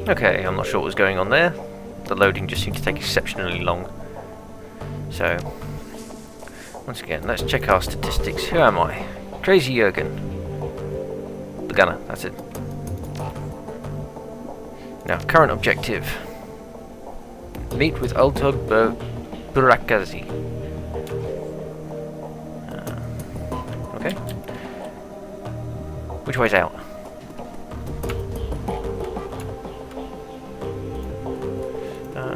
Okay, I'm not sure what was going on there. The loading just seemed to take exceptionally long. So, once again, let's check our statistics. Who am I? Crazy Jurgen. The gunner, that's it. Now, current objective. Meet with Altog Burakazi. Okay. Which way's out?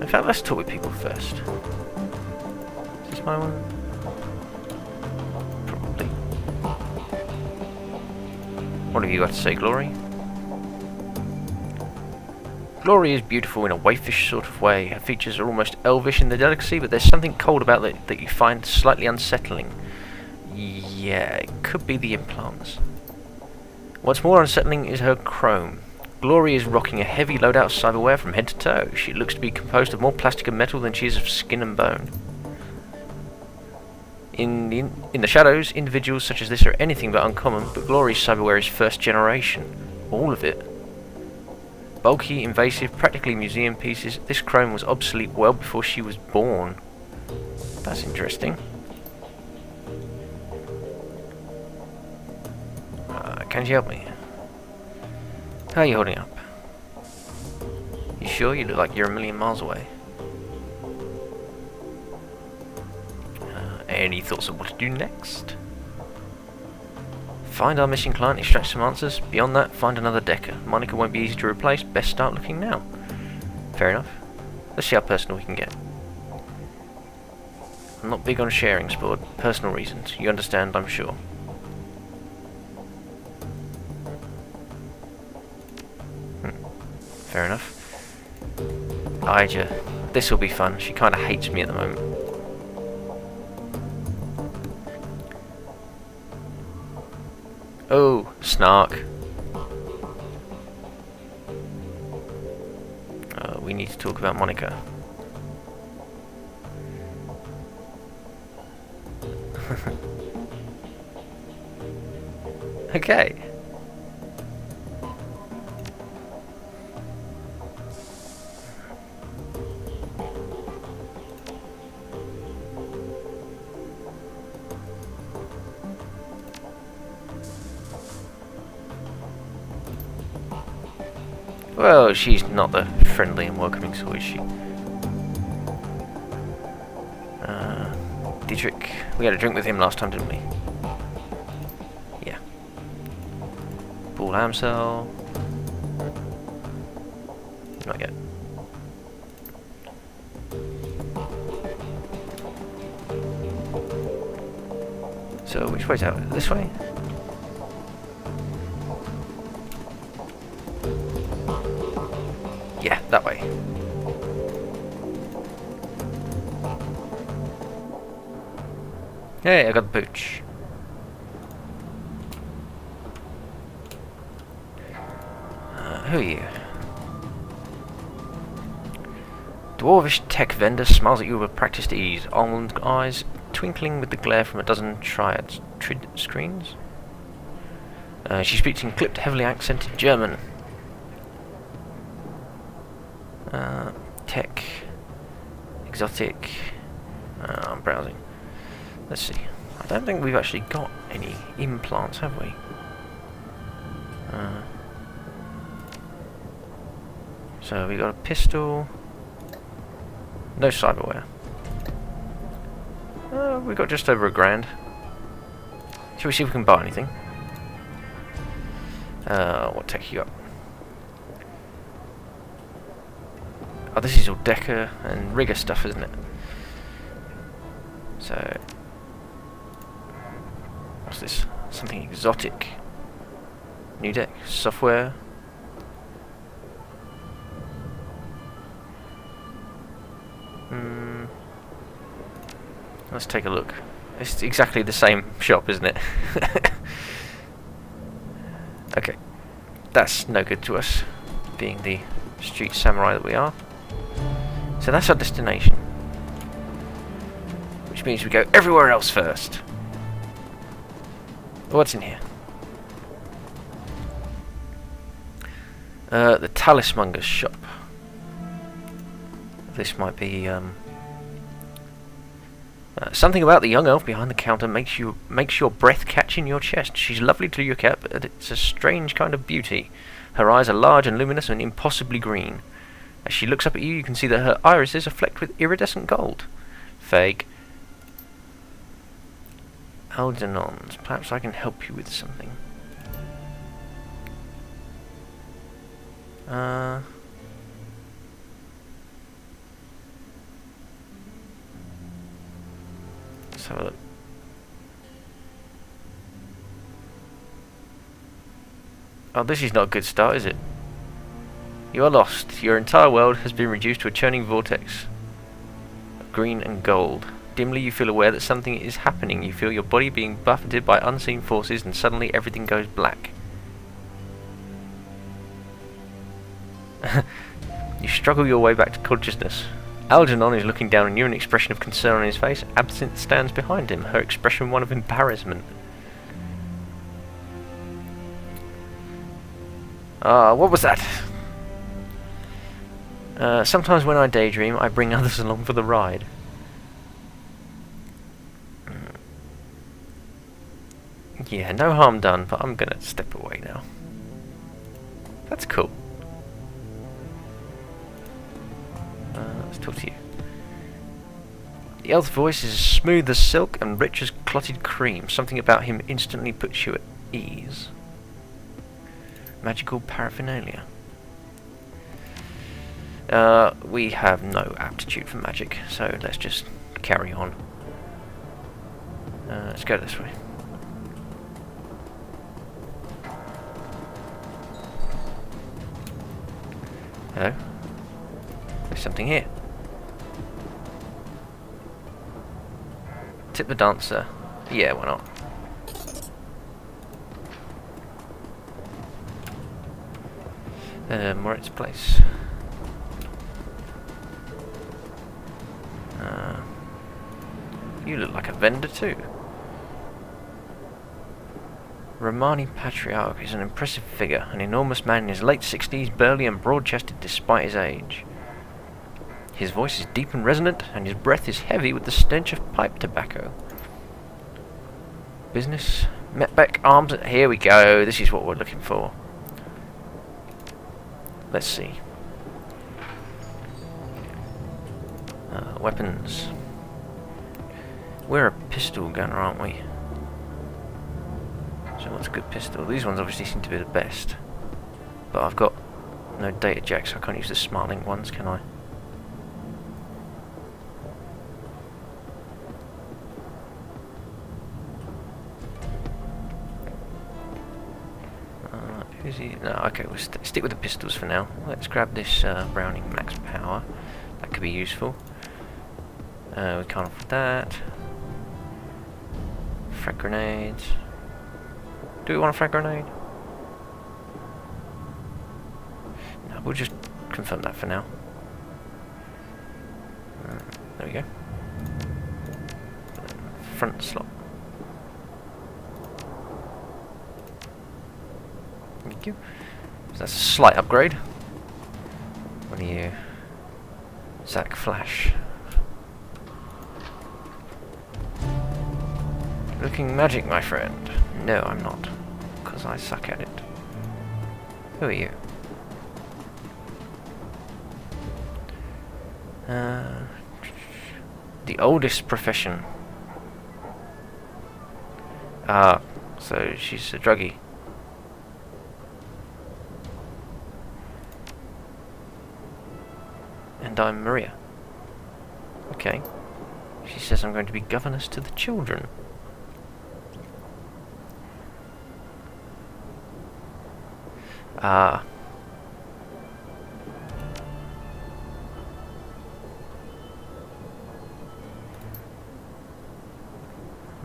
In fact, let's talk with people first. Is this my one? Probably. What have you got to say, Glory? Glory is beautiful in a waifish sort of way. Her features are almost elvish in their delicacy, but there's something cold about it that you find slightly unsettling. Yeah, it could be the implants. What's more unsettling is her chrome. Glory is rocking a heavy loadout of cyberware from head to toe. She looks to be composed of more plastic and metal than she is of skin and bone. In the shadows, individuals such as this are anything but uncommon, but Glory's cyberware is first generation. All of it. Bulky, invasive, practically museum pieces. This chrome was obsolete well before she was born. That's interesting. Can you help me? How are you holding up? You sure? You look like you're a million miles away. Any thoughts of what to do next? Find our missing client, extract some answers. Beyond that, find another Decker. Monica won't be easy to replace. Best start looking now. Fair enough. Let's see how personal we can get. I'm not big on sharing, Sport. Personal reasons. You understand, I'm sure. Fair enough. Ija. This will be fun. She kind of hates me at the moment. Oh, snark. We need to talk about Monica. Okay. Well, she's not the friendly and welcoming sort, is she? Dietrich, we had a drink with him last time, didn't we? Yeah. Paul Amsel. Not yet. So, which way's out? This way? Yeah, that way. Hey, I got the pooch. Who are you? Dwarvish tech vendor smiles at you with practiced ease, almond eyes twinkling with the glare from a dozen triads. Screens? She speaks in clipped, heavily accented German. Tech. Exotic. I'm browsing. Let's see. I don't think we've actually got any implants, have we? So we got a pistol. No cyberware. We got just over $1,000. Shall we see if we can buy anything? What tech you got? Oh, this is all Decker and rigger stuff, isn't it? So, what's this? Something exotic. New deck, software. Let's take a look. It's exactly the same shop, isn't it? Okay, that's no good to us, being the street samurai that we are. So that's our destination, which means we go everywhere else first. What's in here? The Talismonger's shop. This might be something about the young elf behind the counter makes your breath catch in your chest. She's lovely to look at, but it's a strange kind of beauty. Her eyes are large and luminous and impossibly green. As she looks up at you, you can see that her irises are flecked with iridescent gold. Fake. Algernons. Perhaps I can help you with something. Let's have a look. Oh, this is not a good start, is it? You are lost. Your entire world has been reduced to a churning vortex of green and gold. Dimly you feel aware that something is happening. You feel your body being buffeted by unseen forces, and suddenly everything goes black. You struggle your way back to consciousness. Algernon is looking down on you, an expression of concern on his face. Absinthe stands behind him, her expression one of embarrassment. What was that? Sometimes when I daydream, I bring others along for the ride. Yeah, no harm done, but I'm gonna step away now. That's cool. Let's talk to you. The elf's voice is as smooth as silk and rich as clotted cream. Something about him instantly puts you at ease. Magical paraphernalia. We have no aptitude for magic, so let's just carry on. Let's go this way. Hello? There's something here. Tip the dancer. Yeah, why not? Moritz Place. You look like a vendor too. Romani Patriarch is an impressive figure, an enormous man in his late 60s, burly and broad-chested despite his age. His voice is deep and resonant, and his breath is heavy with the stench of pipe tobacco. Business? Metbeck Arms? Here we go, this is what we're looking for. Let's see. Weapons. We're a pistol gunner, aren't we? So what's a good pistol? These ones obviously seem to be the best. But I've got no data jack, so I can't use the Smartlink ones, can I? Who's he? No, okay, we'll stick with the pistols for now. Let's grab this Browning Max Power. That could be useful. We can't afford that. Frag grenades. Do we want a frag grenade? No, we'll just confirm that for now. There we go. Front slot. Thank you. So that's a slight upgrade. What are you? Zac Flash. Looking magic, my friend. No, I'm not. Because I suck at it. Who are you? The oldest profession. Ah, so she's a druggie. And I'm Maria. Okay. She says I'm going to be governess to the children. Ah.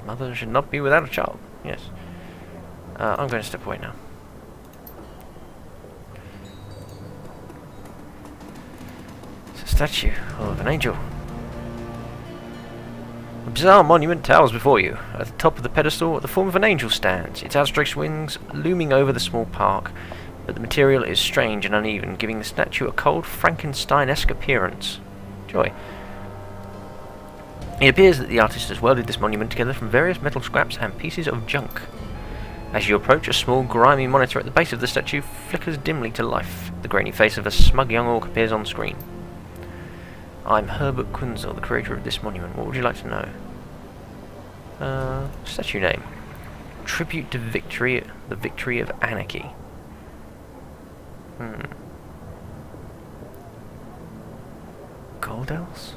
Mother should not be without a child. Yes. I'm going to step away now. It's a statue of an angel. A bizarre monument towers before you. At the top of the pedestal, the form of an angel stands, its outstretched wings looming over the small park. but the material is strange and uneven, giving the statue a cold Frankenstein-esque appearance. Joy. It appears that the artist has welded this monument together from various metal scraps and pieces of junk. As you approach, a small, grimy monitor at the base of the statue flickers dimly to life. The grainy face of a smug young orc appears on screen. I'm Herbert Kunzel, the creator of this monument. What would you like to know? Statue name. Tribute to victory, the victory of anarchy. Gold elves?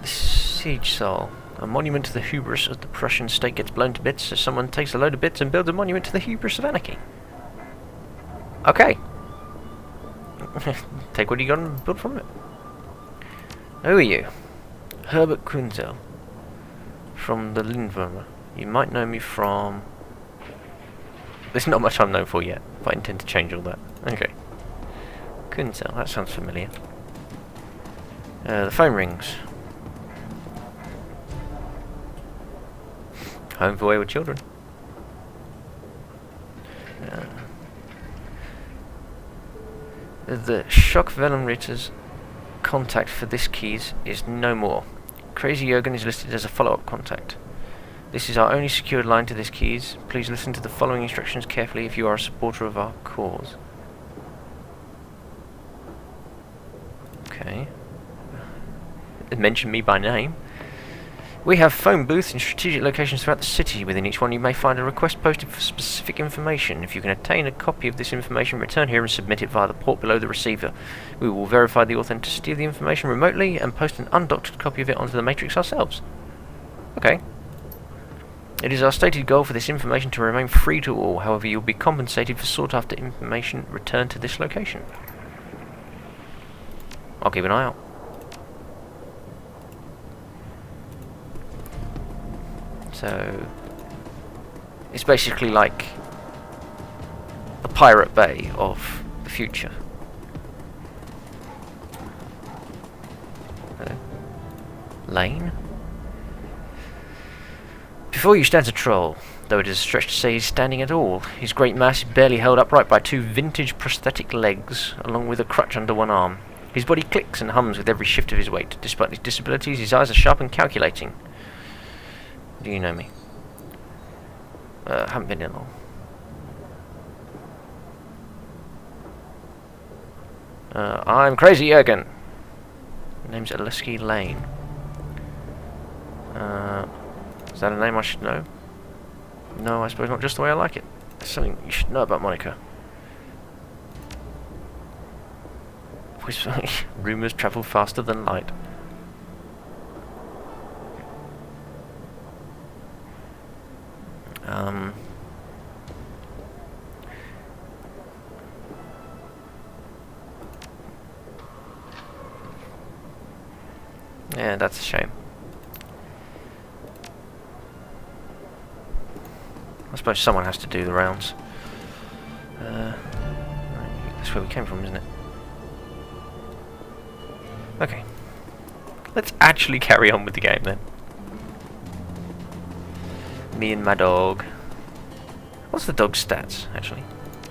The Siege Soul. A monument to the hubris of the Prussian state gets blown to bits, so someone takes a load of bits and builds a monument to the hubris of anarchy. Okay. Take what you got and build from it. Who are you? Herbert Kunzel. From the Lindwurmer. You might know me from... There's not much I'm known for yet, but I intend to change all that. Okay. Kunzel, that sounds familiar. The phone rings. Home for wayward children. The Shock Venomritter's contact for this keys is no more. Crazy Jurgen is listed as a follow-up contact. This is our only secured line to this keys. Please listen to the following instructions carefully if you are a supporter of our cause. Okay. Mention me by name. We have phone booths in strategic locations throughout the city. Within each one you may find a request posted for specific information. If you can obtain a copy of this information, return here and submit it via the port below the receiver. We will verify the authenticity of the information remotely and post an undoctored copy of it onto the Matrix ourselves. Okay. It is our stated goal for this information to remain free to all. However, you will be compensated for sought after information returned to this location. I'll keep an eye out. So, it's basically like the Pirate Bay of the future. Lane? Before you stands a troll, though it is a stretch to say he's standing at all. His great mass is barely held upright by two vintage prosthetic legs, along with a crutch under one arm. His body clicks and hums with every shift of his weight. Despite his disabilities, his eyes are sharp and calculating. Do you know me? Haven't been in long. I'm Crazy Jurgen. Name's Aleski Lane. Is that a name I should know? No, I suppose not just the way I like it. There's something you should know about Monica. Rumours travel faster than light. Yeah, that's a shame. I suppose someone has to do the rounds. That's where we came from, isn't it? Okay. Let's actually carry on with the game then. Me and my dog. What's the dog's stats, actually?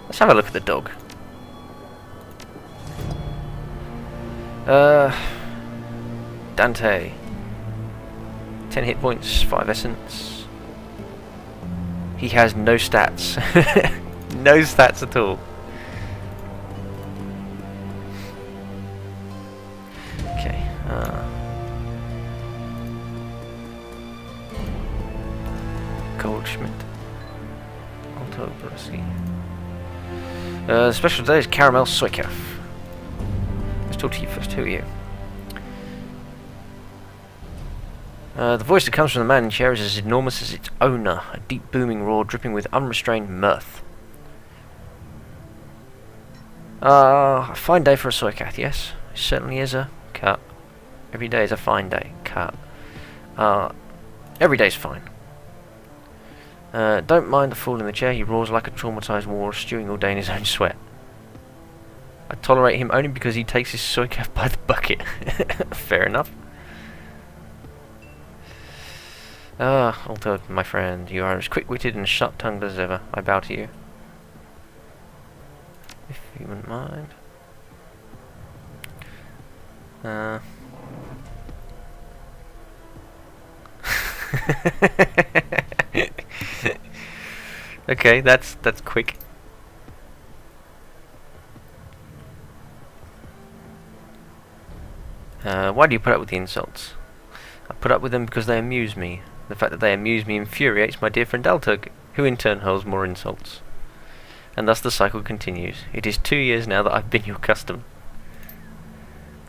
Let's have a look at the dog. Dante. 10 hit points, 5 essence. He has no stats. No stats at all. Okay. Goldschmidt. Alto Brusky. Special today is Caramel Soykaf. Let's talk to you first. Who are you? The voice that comes from the man in the chair is as enormous as its owner, a deep booming roar dripping with unrestrained mirth. A fine day for a Soycath, yes? It certainly is a cut. Every day is a fine day. Cut. Every day's fine. Don't mind the fool in the chair, he roars like a traumatized war, stewing all day in his own sweat. I tolerate him only because he takes his Soycath by the bucket. Fair enough. Ah, although, my friend, you are as quick-witted and sharp-tongued as ever. I bow to you. If you wouldn't mind. Okay, that's quick. Why do you put up with the insults? I put up with them because they amuse me. The fact that they amuse me infuriates my dear friend Altug, who in turn hurls more insults. And thus the cycle continues. It is 2 years now that I've been your customer.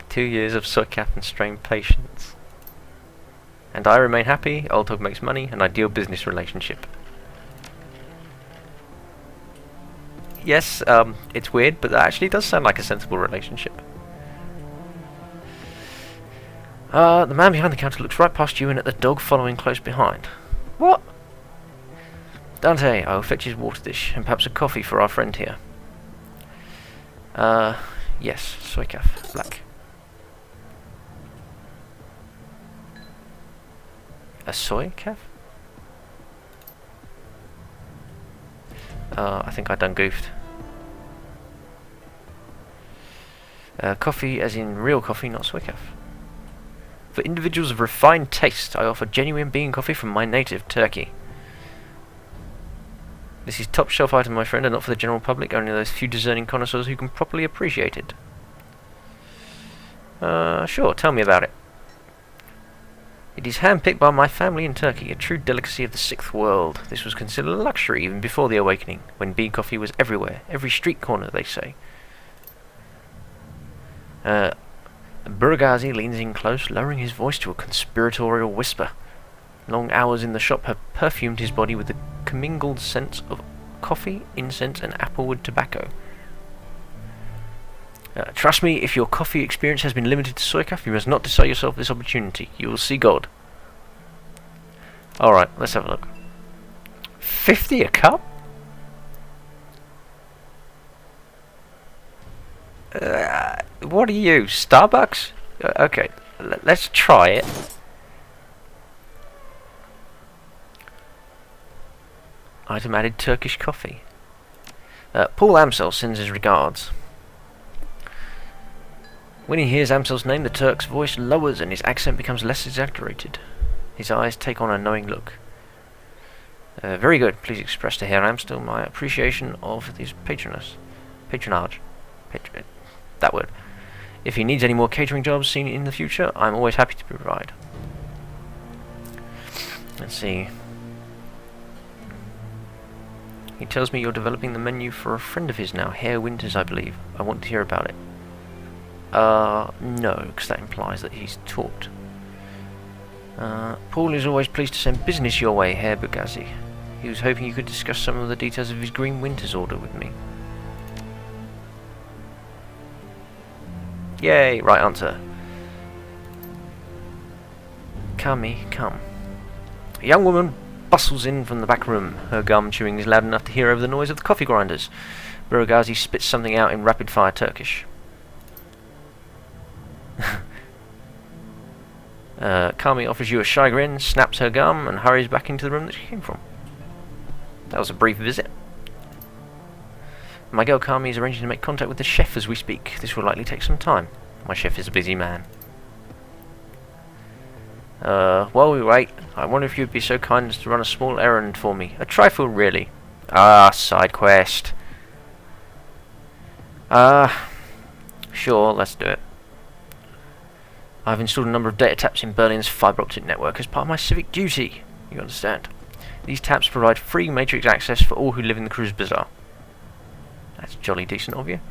2 years of soicap and strained patience. And I remain happy, Altug makes money, an ideal business relationship. Yes, it's weird, but that actually does sound like a sensible relationship. The man behind the counter looks right past you and at the dog following close behind. What? Dante, I will fetch his water dish and perhaps a coffee for our friend here. Yes, soicaf, black. A soicaf? I think I done goofed. Coffee as in real coffee, not soicaf. For individuals of refined taste, I offer genuine bean coffee from my native Turkey. This is top shelf item, my friend, and not for the general public, only those few discerning connoisseurs who can properly appreciate it. Sure, tell me about it. It is handpicked by my family in Turkey, a true delicacy of the sixth world. This was considered a luxury even before the awakening, when bean coffee was everywhere, every street corner, they say. Burgazi leans in close, lowering his voice to a conspiratorial whisper. Long hours in the shop have perfumed his body with the commingled scents of coffee, incense, and applewood tobacco. Trust me, if your coffee experience has been limited to soicaf, you must not deny yourself this opportunity. You will see God. Alright, let's have a look. 50 a cup? What are you, Starbucks? Okay, let's try it. Item added Turkish coffee. Paul Amsel sends his regards. When he hears Amsel's name, the Turk's voice lowers and his accent becomes less exaggerated. His eyes take on a knowing look. Very good. Please express to Herr Amstel my appreciation of his patronage. That word. If he needs any more catering jobs seen in the future, I'm always happy to provide. Let's see. He tells me you're developing the menu for a friend of his now, Herr Winters, I believe. I want to hear about it. No, because that implies that he's taught. Paul is always pleased to send business your way, Herr Bugazi. He was hoping you could discuss some of the details of his Green Winters order with me. Yay, right answer. Kami, come. A young woman bustles in from the back room. Her gum chewing is loud enough to hear over the noise of the coffee grinders. Bugazi spits something out in rapid-fire Turkish. Kami offers you a shy grin, snaps her gum, and hurries back into the room that she came from. That was a brief visit. My girl Kami is arranging to make contact with the chef as we speak. This will likely take some time. My chef is a busy man. While we wait, I wonder if you'd be so kind as to run a small errand for me. A trifle, really. Ah, side quest. Sure, let's do it. I've installed a number of data taps in Berlin's fibre optic network as part of my civic duty. You understand? These taps provide free matrix access for all who live in the Cruise Bazaar. That's jolly decent of you.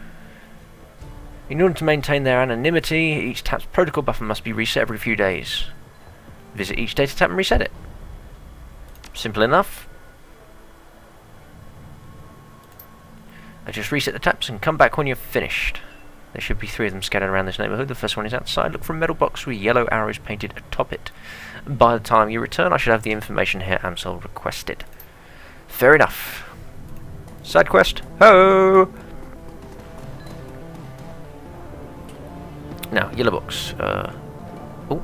In order to maintain their anonymity, each tap's protocol buffer must be reset every few days. Visit each data tap and reset it. Simple enough. I just reset the taps and come back when you're finished. There should be 3 of them scattered around this neighbourhood. The first one is outside. Look for a metal box with yellow arrows painted atop it. By the time you return, I should have the information Herr Amsel requested. Fair enough. Side quest. Ho! Now, yellow box. Oh.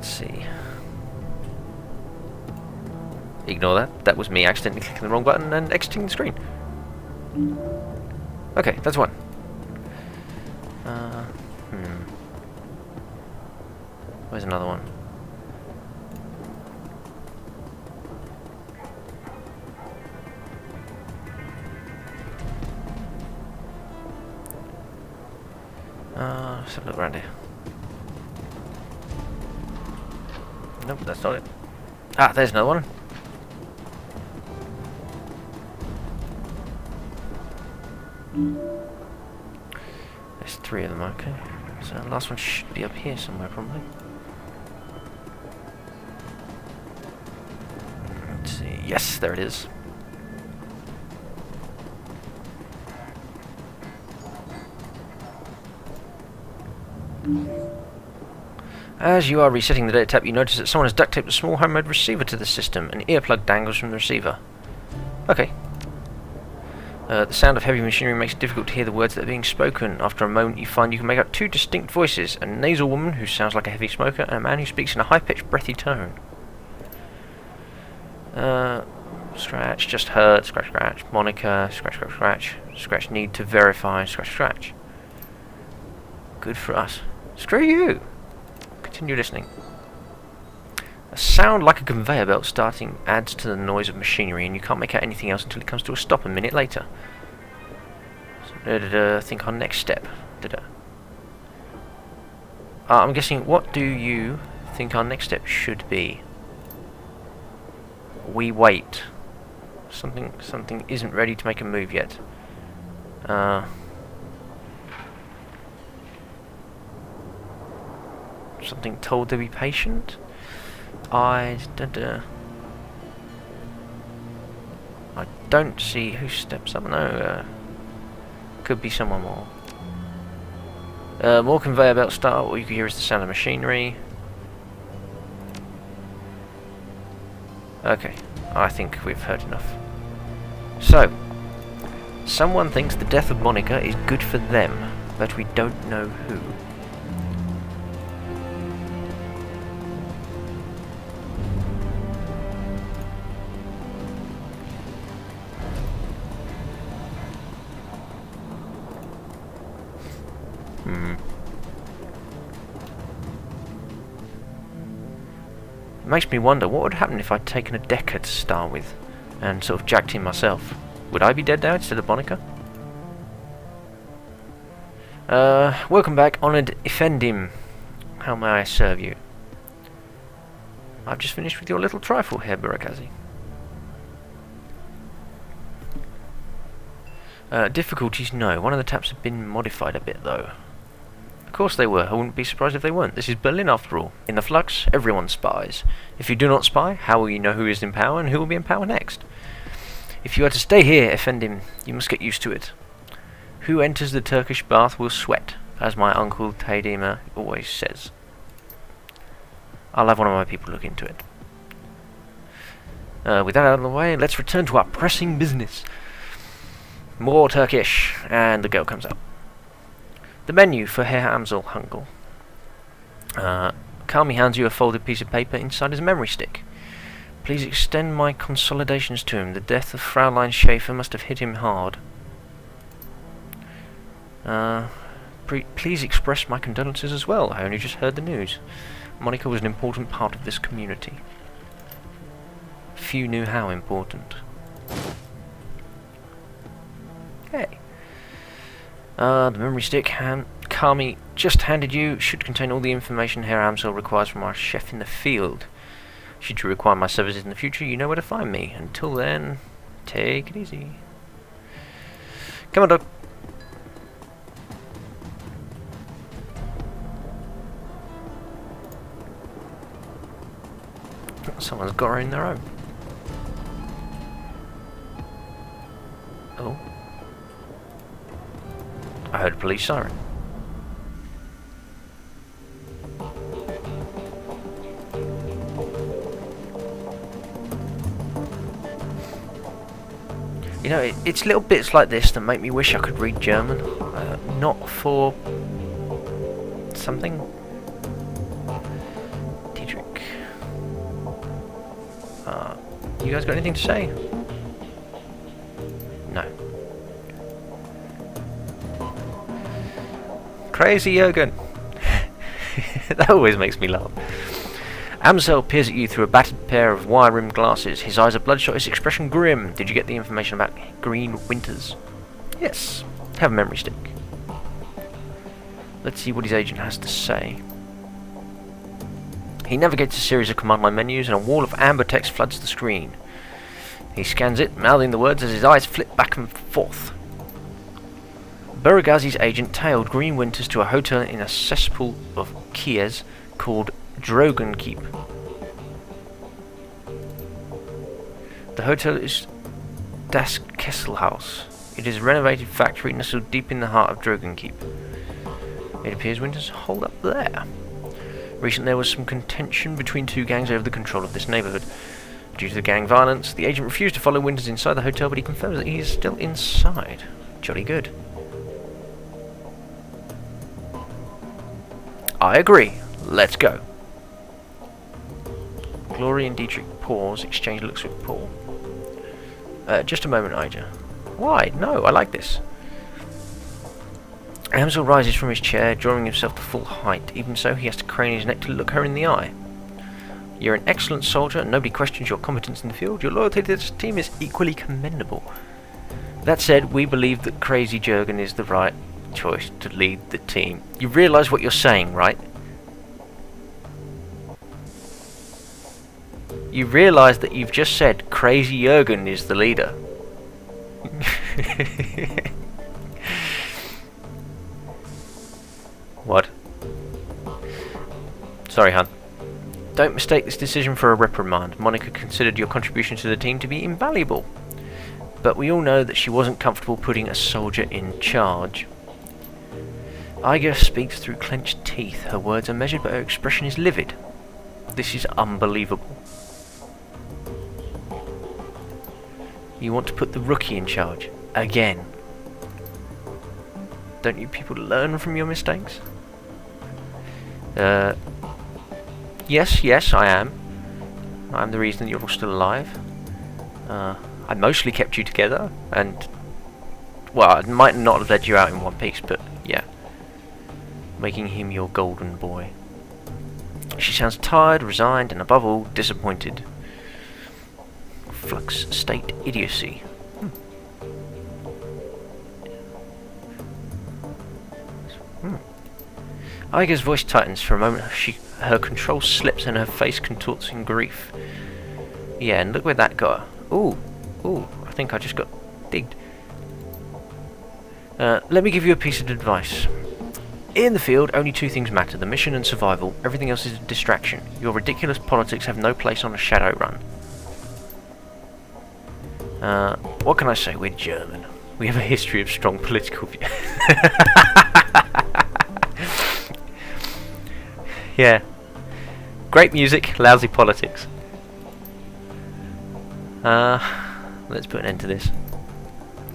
Let's see. Ignore that. That was me accidentally clicking the wrong button and exiting the screen. Okay, that's one. Where's another one? Let's have a look around here. Nope, that's not it. Ah, there's another one. There's 3 of them, okay. So the last one should be up here somewhere, probably. Let's see. Yes, there it is. As you are resetting the data tap, you notice that someone has duct taped a small homemade receiver to the system. An earplug dangles from the receiver. Okay. The sound of heavy machinery makes it difficult to hear the words that are being spoken. After a moment, you find you can make out 2 distinct voices: a nasal woman who sounds like a heavy smoker, and a man who speaks in a high-pitched, breathy tone. Scratch, just heard, scratch, scratch. Monica, scratch, scratch, scratch. Scratch, need to verify, scratch, scratch. Good for us. Screw you! Continue listening. A sound like a conveyor belt starting adds to the noise of machinery, and you can't make out anything else until it comes to a stop a minute later. So, think on next step. I'm guessing, what do you think our next step should be? We wait. Something isn't ready to make a move yet. Something told to be patient. I don't see who steps up. No, could be someone more. More conveyor belt start. All you can hear is the sound of machinery. Okay, I think we've heard enough. So, someone thinks the death of Monica is good for them, but we don't know who. It makes me wonder what would happen if I'd taken a Decker to start with and sort of jacked him myself. Would I be dead now instead of Monica? Welcome back, honoured Effendim. How may I serve you? I've just finished with your little trifle here, Burakazi. Difficulties? No. One of the taps have been modified a bit, though. Of course they were. I wouldn't be surprised if they weren't. This is Berlin, after all. In the flux, everyone spies. If you do not spy, how will you know who is in power and who will be in power next? If you are to stay here, Efendim, you must get used to it. Who enters the Turkish bath will sweat, as my uncle Taydema always says. I'll have one of my people look into it. With that out of the way, let's return to our pressing business. More Turkish, and the girl comes out. The menu for Herr Amsel Hungel. Kami hands you a folded piece of paper inside his memory stick. Please extend my consolidations to him. The death of Fraulein Schaefer must have hit him hard. Please express my condolences as well. I only just heard the news. Monica was an important part of this community. Few knew how important. Hey. The memory stick Kami just handed you should contain all the information Herr Amsel requires from our chef in the field. Should you require my services in the future, you know where to find me. Until then, take it easy. Come on, dog. Someone's got her in their own. Oh. I heard a police siren. You know, it's little bits like this that make me wish I could read German. Not for something. Pt3. You guys got anything to say? No. Crazy Jurgen! That always makes me laugh. Amsel peers at you through a battered pair of wire-rimmed glasses. His eyes are bloodshot, his expression grim. Did you get the information about Green Winters? Yes. Have a memory stick. Let's see what his agent has to say. He navigates a series of command line menus and a wall of amber text floods the screen. He scans it, mouthing the words as his eyes flit back and forth. Buragazi's agent tailed Green Winters to a hotel in a cesspool of Kies called Drogenkeep. The hotel is Das Kesselhaus. It is a renovated factory nestled deep in the heart of Drogenkeep. It appears Winters hold up there. Recently there was some contention between two gangs over the control of this neighbourhood. Due to the gang violence, the agent refused to follow Winters inside the hotel, but he confirms that he is still inside. Jolly good. I agree. Let's go. Glory and Dietrich pause, exchange looks with Paul. Just a moment, Ija. Why? No, I like this. Amsel rises from his chair, drawing himself to full height. Even so, he has to crane his neck to look her in the eye. You're an excellent soldier, and nobody questions your competence in the field. Your loyalty to this team is equally commendable. That said, we believe that Crazy Jurgen is the right choice to lead the team. You realise what you're saying, right? You realise that you've just said Crazy Jurgen is the leader. What? Sorry, hon. Don't mistake this decision for a reprimand. Monica considered your contribution to the team to be invaluable. But we all know that she wasn't comfortable putting a soldier in charge. Iga speaks through clenched teeth. Her words are measured, but her expression is livid. This is unbelievable. You want to put the rookie in charge? Again. Don't you people learn from your mistakes? Yes, I am. I'm the reason that you're all still alive. I mostly kept you together, and... well, I might not have led you out in one piece, but yeah. Making him your golden boy. She sounds tired, resigned, and above all, disappointed. Flux state idiocy. Iga's voice tightens for a moment. Her control slips and her face contorts in grief. Yeah, and look where that got her. Ooh, I think I just got digged. Let me give you a piece of advice. In the field, only two things matter, the mission and survival. Everything else is a distraction. Your ridiculous politics have no place on a Shadowrun. What can I say? We're German. We have a history of strong political views. Yeah. Great music, lousy politics. Let's put an end to this.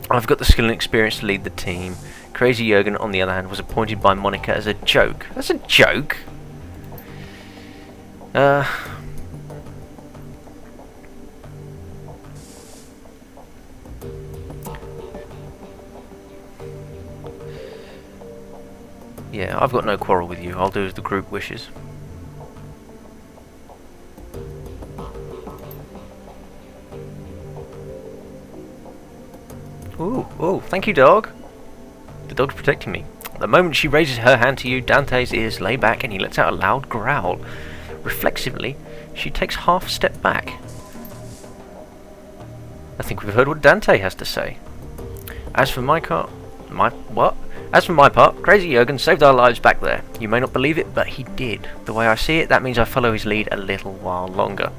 I've got the skill and experience to lead the team. Crazy Jurgen, on the other hand, was appointed by Monica as a joke. That's a joke? Yeah, I've got no quarrel with you. I'll do as the group wishes. Ooh, thank you, dog. The dog's protecting me. The moment she raises her hand to you, Dante's ears lay back and he lets out a loud growl. Reflexively, she takes half a step back. I think we've heard what Dante has to say. As for my part, Crazy Jurgen saved our lives back there. You may not believe it, but he did. The way I see it, that means I follow his lead a little while longer.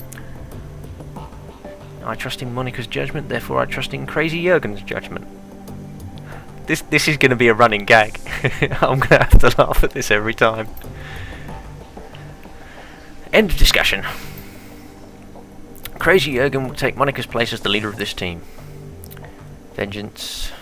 I trust in Monica's judgment, therefore I trust in Crazy Jurgen's judgment. This is going to be a running gag. I'm going to have to laugh at this every time. End of discussion. Crazy Jurgen will take Monica's place as the leader of this team. Vengeance.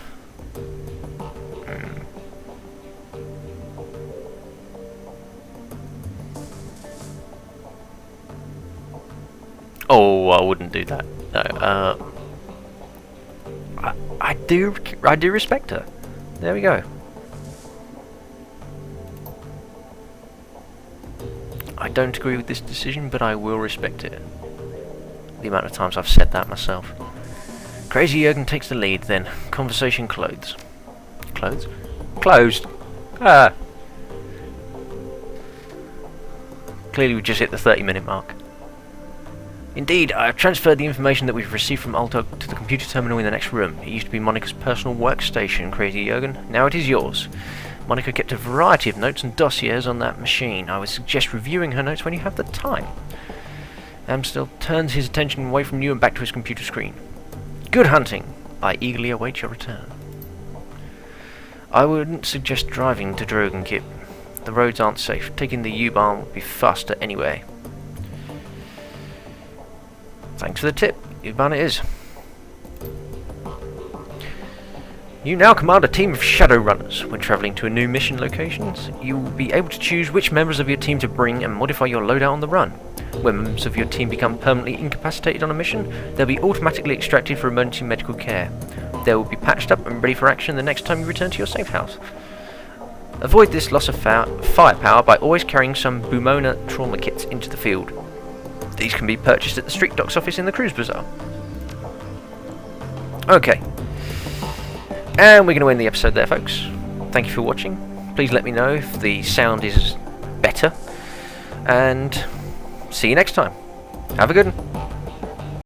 Oh, I wouldn't do that. No. I do respect her. There we go. I don't agree with this decision, but I will respect it. The amount of times I've said that myself. Crazy Jurgen takes the lead then. Conversation clothes. Clothes? Closed. Ah. Clearly we just hit the 30-minute mark. Indeed, I have transferred the information that we've received from Altog to the computer terminal in the next room. It used to be Monica's personal workstation, Crazy Jurgen. Now it is yours. Monica kept a variety of notes and dossiers on that machine. I would suggest reviewing her notes when you have the time. Amstel turns his attention away from you and back to his computer screen. Good hunting. I eagerly await your return. I wouldn't suggest driving to Drogen, Kip. The roads aren't safe. Taking the U-Bahn would be faster anyway. Thanks for the tip. U-Bahn it is. You now command a team of Shadowrunners. When travelling to a new mission locations, you will be able to choose which members of your team to bring and modify your loadout on the run. When members of your team become permanently incapacitated on a mission, they'll be automatically extracted for emergency medical care. They will be patched up and ready for action the next time you return to your safe house. Avoid this loss of firepower by always carrying some Bumona trauma kits into the field. These can be purchased at the Street Docks office in the Cruise Bazaar. Okay. And we're going to end the episode there, folks. Thank you for watching. Please let me know if the sound is better. And see you next time. Have a good one.